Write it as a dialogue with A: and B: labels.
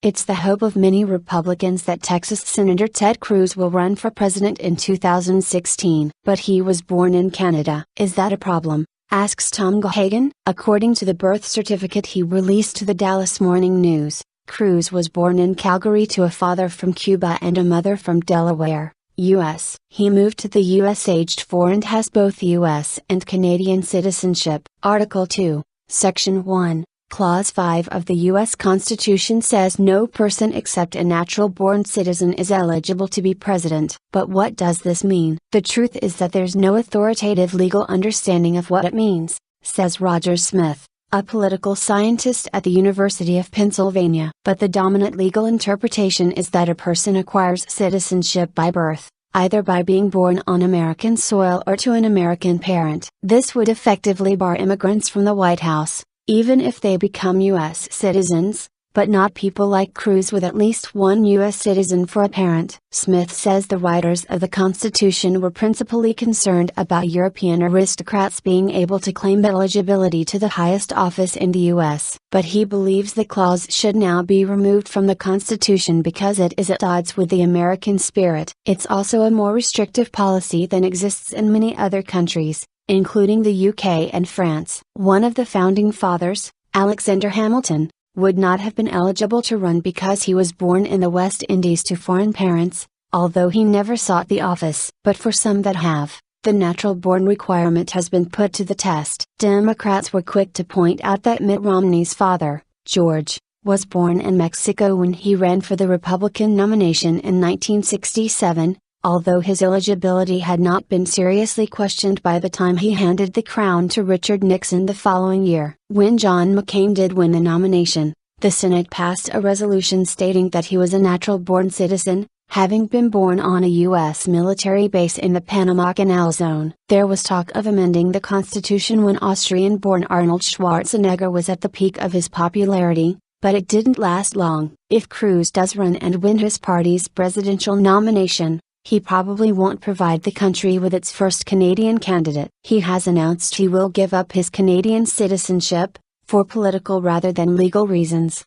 A: It's the hope of many Republicans that Texas Senator Ted Cruz will run for president in 2016. But he was born in Canada. Is that a problem? Asks Tom Geoghegan. According to the birth certificate he released to the Dallas Morning News, Cruz was born in Calgary to a father from Cuba and a mother from Delaware, U.S. He moved to the U.S. aged 4 and has both U.S. and Canadian citizenship. Article 2, Section 1, Clause 5 of the U.S. Constitution says no person except a natural-born citizen is eligible to be president. But what does this mean? The truth is that there's no authoritative legal understanding of what it means, says Roger Smith, a political scientist at the University of Pennsylvania. But the dominant legal interpretation is that a person acquires citizenship by birth, either by being born on American soil or to an American parent. This would effectively bar immigrants from the White House, even if they become U.S. citizens, but not people like Cruz with at least one U.S. citizen for a parent. Smith says the writers of the Constitution were principally concerned about European aristocrats being able to claim eligibility to the highest office in the U.S. But he believes the clause should now be removed from the Constitution because it is at odds with the American spirit. It's also a more restrictive policy than exists in many other countries, including the UK and France. One of the founding fathers, Alexander Hamilton, would not have been eligible to run because he was born in the West Indies to foreign parents, although he never sought the office. But for some that have, the natural-born requirement has been put to the test. Democrats were quick to point out that Mitt Romney's father, George, was born in Mexico when he ran for the Republican nomination in 1967, although his eligibility had not been seriously questioned by the time he handed the crown to Richard Nixon the following year. When John McCain did win the nomination, the Senate passed a resolution stating that he was a natural-born citizen, having been born on a U.S. military base in the Panama Canal Zone. There was talk of amending the Constitution when Austrian-born Arnold Schwarzenegger was at the peak of his popularity, but it didn't last long. If Cruz does run and win his party's presidential nomination, he probably won't provide the country with its first Canadian candidate. He has announced he will give up his Canadian citizenship, for political rather than legal reasons.